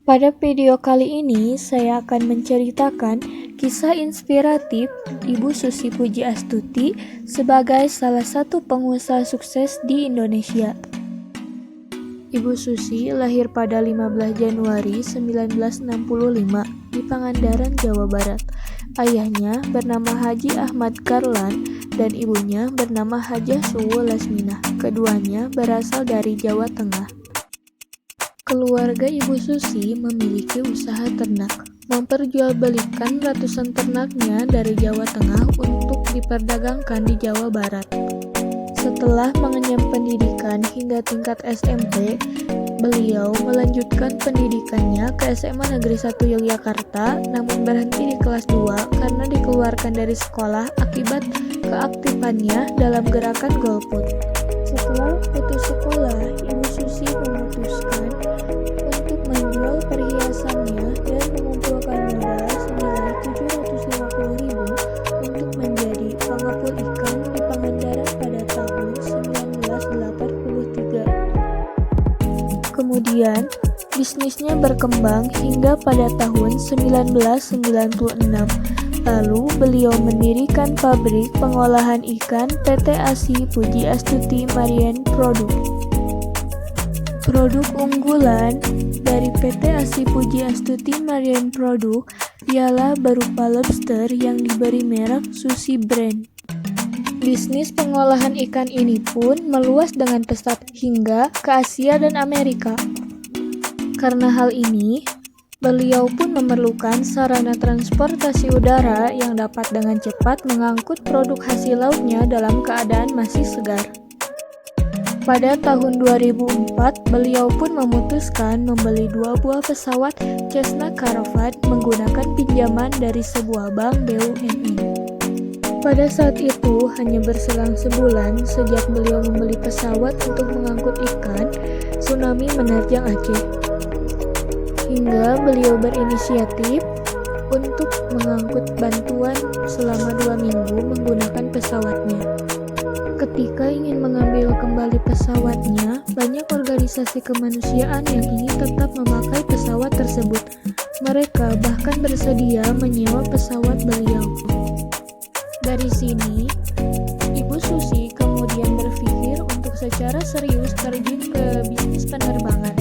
Pada video kali ini, saya akan menceritakan kisah inspiratif Ibu Susi Pujiastuti sebagai salah satu pengusaha sukses di Indonesia. Ibu Susi lahir pada 15 Januari 1965 di Pangandaran, Jawa Barat. Ayahnya bernama Haji Ahmad Karlan dan ibunya bernama Hajah Suwo Lasminah. Keduanya berasal dari Jawa Tengah. Keluarga Ibu Susi memiliki usaha ternak, memperjualbelikan ratusan ternaknya dari Jawa Tengah untuk diperdagangkan di Jawa Barat. Setelah mengenyam pendidikan hingga tingkat SMP, beliau melanjutkan pendidikannya ke SMA Negeri 1 Yogyakarta, namun berhenti di kelas 2 karena dikeluarkan dari sekolah akibat keaktifannya dalam gerakan golput. Setelah putus sekolah, Ibu Susi memutuskan untuk menjual perhiasannya dan mengumpulkan modal senilai 750.000 untuk menjadi pengepul ikan di Pangandaran pada tahun 1983. Kemudian, bisnisnya berkembang hingga pada tahun 1996. Lalu beliau mendirikan pabrik pengolahan ikan PT ASI Pujiastuti Marine Product. Produk unggulan dari PT ASI Pujiastuti Marine Product ialah berupa lobster yang diberi merek Susi Brand. Bisnis pengolahan ikan ini pun meluas dengan pesat hingga ke Asia dan Amerika. Karena hal ini, beliau pun memerlukan sarana transportasi udara yang dapat dengan cepat mengangkut produk hasil lautnya dalam keadaan masih segar. Pada tahun 2004, beliau pun memutuskan membeli 2 buah pesawat Cessna Caravan menggunakan pinjaman dari sebuah bank BUMN. Pada saat itu, hanya berselang sebulan sejak beliau membeli pesawat untuk mengangkut ikan, tsunami menerjang Aceh. Hingga beliau berinisiatif untuk mengangkut bantuan selama 2 minggu menggunakan pesawatnya. Ketika ingin mengambil kembali pesawatnya, banyak organisasi kemanusiaan yang ingin tetap memakai pesawat tersebut. Mereka bahkan bersedia menyewa pesawat beliau. Dari sini, Ibu Susi kemudian berpikir untuk secara serius terjun ke bisnis penerbangan.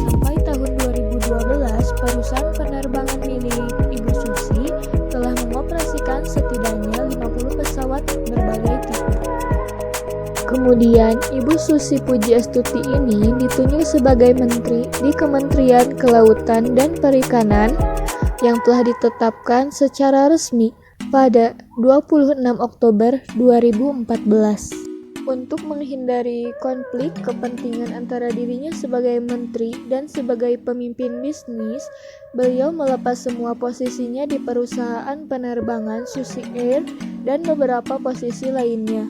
Sampai tahun 2012, perusahaan penerbangan milik Ibu Susi telah mengoperasikan setidaknya 50 pesawat berbagai tipe. Kemudian, Ibu Susi Pujiastuti ini ditunjuk sebagai menteri di Kementerian Kelautan dan Perikanan yang telah ditetapkan secara resmi pada 26 Oktober 2014. Untuk menghindari konflik kepentingan antara dirinya sebagai menteri dan sebagai pemimpin bisnis, beliau melepas semua posisinya di perusahaan penerbangan Susi Air dan beberapa posisi lainnya.